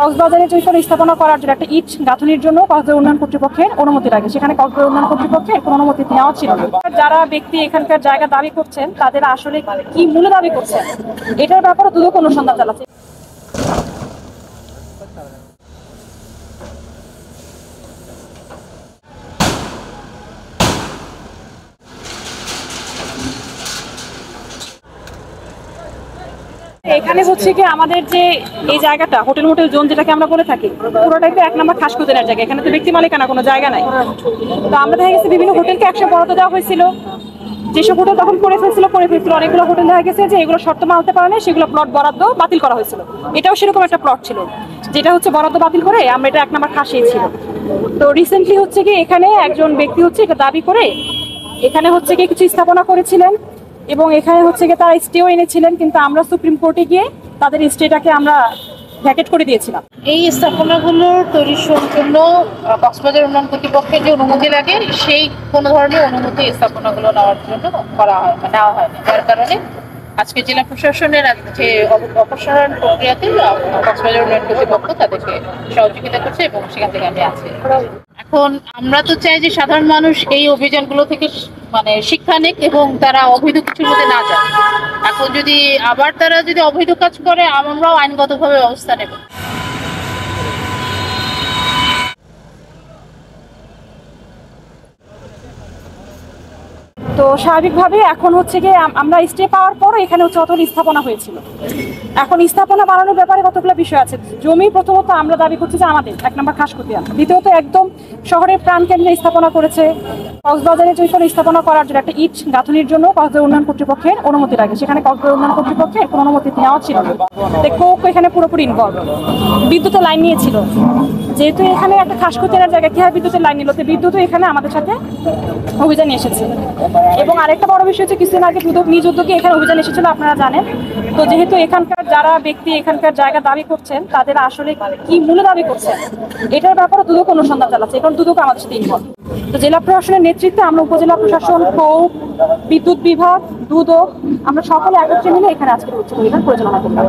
কক্সবাজারে যদি কোনো স্থাপনা করার জন্য একটা ইট গাঁথনির জন্য কক্সবাজার উন্নয়ন কর্তৃপক্ষের অনুমতি লাগে, সেখানে কক্সবাজার উন্নয়ন কর্তৃপক্ষের কোনো অনুমতি নেওয়া ছিল না। যারা ব্যক্তি এখানকার জায়গা দাবি করছেন তাদের আসলে কি মূল্য দাবি করছেন এটার ব্যাপারে দুদক অনুসন্ধান চালাচ্ছে। এখানে হচ্ছে কি আমাদের যে এই জায়গাটা হোটেল মোটেল জোন যেটাকে আমরা বলে থাকি, পুরোটাই তো 1 নম্বর খাসকুদের জায়গা। এখানে তো ব্যক্তি মালিকানা কোনো জায়গা নাই। তো আমরা দেখা গেছে বিভিন্ন হোটেলকে একসাথে বরাদ্দ দেওয়া হয়েছিল, যেসব হোটেল তখন করে ফেলছিল অনেকগুলো হোটেল দেখা গেছে যে এগুলো শর্ত মানতে পারে না, সেগুলো প্লট বরাদ্দ বাতিল করা হয়েছিল। এটাও সেরকম একটা প্লট ছিল যেটা হচ্ছে বরাদ্দ বাতিল করে আমরা এটা 1 নম্বর খাসিয়েছিল। তো রিসেন্টলি হচ্ছে কি এখানে একজন ব্যক্তি হচ্ছে এটা দাবি করে এখানে হচ্ছে কি কিছু স্থাপনা করেছিলেন এবং এখানে হচ্ছে কি তারা স্টেও এনেছিলেন, কিন্তু আমরা সুপ্রিম কোর্টে গিয়ে তাদের স্টেটাকে আমরা ভ্যাকেট করে দিয়েছিলাম। এই স্থাপনাগুলো তৈরির জন্য কক্সবাজার উন্নয়ন কর্তৃপক্ষের যে অনুমতি লাগে সেই কোনো ধরনের অনুমতি স্থাপনাগুলো নেওয়ার জন্য নেওয়া হয় না, যার কারণে আজকে জেলা প্রশাসনের যে অপসারণ প্রক্রিয়াতে কক্সবাজার উন্নয়ন কর্তৃপক্ষ তাদেরকে সহযোগিতা করছে এবং সেখান থেকে আমি আছি। এখন আমরা তো চাই যে সাধারণ মানুষ এই অভিযানগুলো থেকে শিক্ষা নিক এবং তারা অবৈধ কিছুর মধ্যে না যায়। এখন তারা যদি অবৈধ কাজ করে আমরাও আইনগতভাবে ব্যবস্থা নেব। তো স্বাভাবিকভাবে এখন হচ্ছে গিয়ে আমরা স্টে পাওয়ার পরও এখানে হচ্ছে অতগুলো স্থাপনা হয়েছিল। এখন স্থাপনা বানানোর ব্যাপারে কতগুলো বিষয় আছে। জমি প্রথমত আমরা দাবি করছি যে আমাদের 1 নম্বর খাসকুতিয়া, দ্বিতীয়ত একদম শহরের প্রাণকেন্দ্রে স্থাপনা করেছে। কক্সবাজারে যদি কোনো স্থাপনা করার জন্য একটা ইট গাঁথনির জন্য কক্সবাজার উন্নয়ন কর্তৃপক্ষের অনুমতি লাগে, সেখানে কক্সবাজার উন্নয়ন কর্তৃপক্ষের কোনো অনুমতি নেওয়া ছিল না। কোক এখানে পুরোপুরি ইনভলভ। বিদ্যুতের লাইন নিয়েছিল, যেহেতু এখানে একটা খাসকুতিয়ার জায়গা, কি হয় বিদ্যুতের লাইন নিল, তো বিদ্যুৎও এখানে আমাদের সাথে অভিযানে এসেছে। এবং আরেকটা বড় বিষয় হচ্ছে কিছুদিন আগে দুদক নিজ উদ্যোগে এখানে অভিযান এসেছিল, আপনারা জানেন। তো যেহেতু এখানকার যারা ব্যক্তি এখানকার জায়গা দাবি করছেন তাদের আসলে কি মূল্য দাবি করছেন এটার ব্যাপারে দুদক অনুসন্ধান চালাচ্ছে, এখন দুদক আমাদের সাথে ইনভলভ। তো জেলা প্রশাসনের নেতৃত্বে আমরা উপজেলা প্রশাসন, কোর্ট, বিদ্যুৎ বিভাগ, দুদক আমরা সকলে একত্রে মিলে এখানে আজকে উচ্চ অভিযান পরিচালনা করলাম।